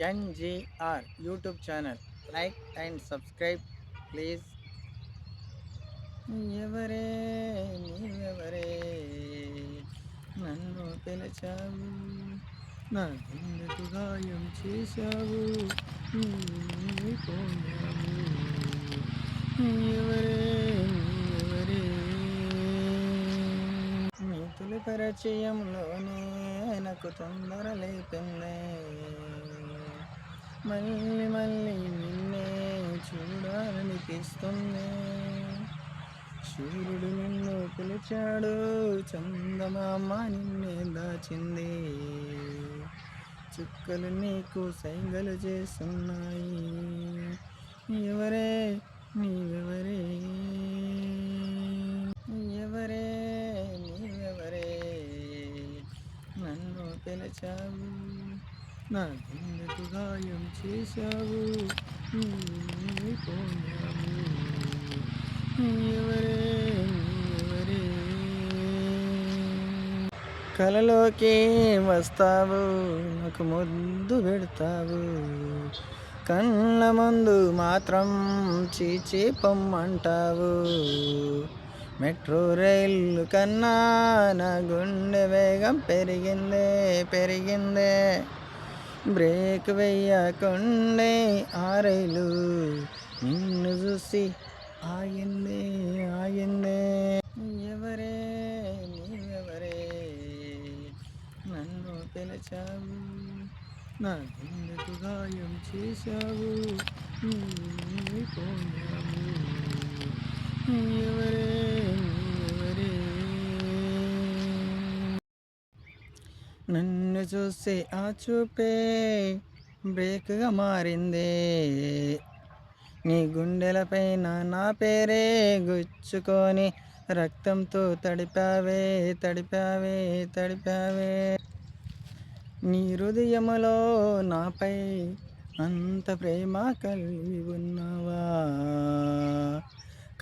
NGR YouTube channel. Like and subscribe, please. ఎవరే నీవెవరే నన్ను పిలిచావు నా గుండెకు గాయం చేశావు నీవైపోయావు ఎవరే నీవెవరే నీ తొలి పరిచయంలోనే నాకు తొందర లేపిందే మళ్ళీ మళ్ళీ నిన్నే చూడాలనిపిస్తుంది సూర్యుడు నిన్ను పిలిచాడు చందమామ నిన్నే దాచింది చుక్కలు నీకు సైగలు చేస్తున్నాయి ఎవరే నీవెవరే ఎవరే నీవెవరే నన్ను పిలిచావు నా గుండెకు గాయం చేశావు నీవైపోయావు ఎవరే నీవెవరే కలలోకి వస్తావు నాకు ముద్దు పెడతావు కళ్ళ ముందు మాత్రం చీచి పొమ్మంటావు మెట్రో రైలు కన్నా నా గుండె వేగం పెరిగిందే బ్రేక్ వెయ్యకుండే ఆ రైలు నిన్ను చూసి ఆగిందే ఎవరే నీవెవరే నన్ను పిలిచావు నా గుండెకు గాయం చేశావు నీవైపోయావు ఎవరే నీవెవరే నన్ను చూసి ఆ చూపే బ్రేక్గా మారిందే నీ గుండెలపైన నా పేరే గుచ్చుకొని రక్తంతో తడిపావే నీ హృదయములో నాపై అంత ప్రేమ కలిగి ఉన్నావా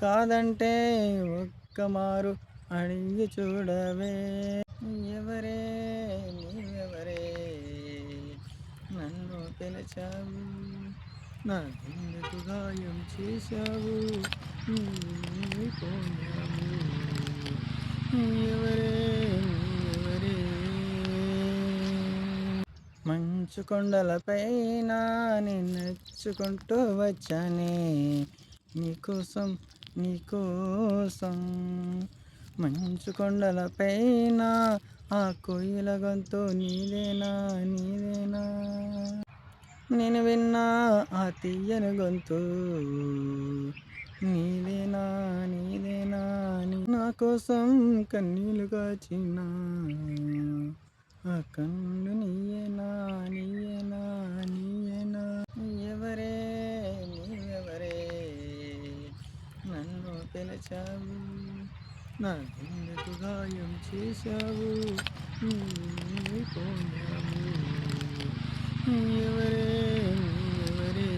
కాదంటే ఒక్క మారు అడిగి చూడవే ఎవరే నీవెవరే నన్ను పిలిచావు నా గుండెకు గాయం చేశావు నీవైపోయావు ఎవరే నీవెవరే మంచు కొండలపైన నచ్చుకుంటూ వచ్చానే నీకోసం మంచు కొండలపైన ఆ కోయిల గొంతు నీదేనా నేను విన్నా ఆ తీయని గొంతు నీదేనా నా కోసం కన్నీళ్ళు కాచిన ఆ కన్ను నీయేనా ఎవరే నీవెవరే నన్ను పిలిచావు నా గుండెకు గాయం చేశావు నీవైపోయావు ఎవరే నీవెవరే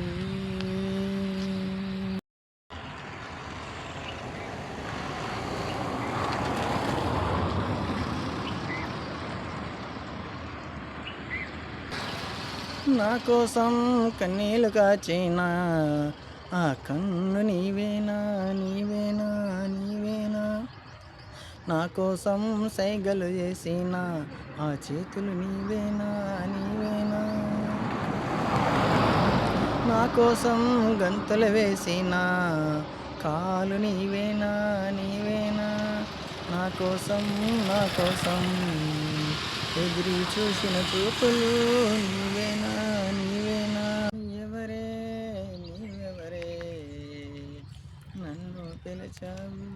నా కోసం కన్నీళ్ళు కాచిన ఆ కన్ను నీవేనా నా కోసం సైగలు చేసిన ఆ చేతులు నీవేనా నా కోసం గంతులు వేసిన కాలు నీవేనా నా కోసం ఎగిరి చూసిన చూపులు నీవేనా ఎవరే నీవెవరే నన్ను పిలిచావు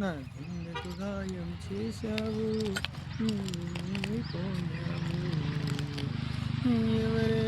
నా గుండెకు గాయం చేశావు నీవైపోయావు ఎవరే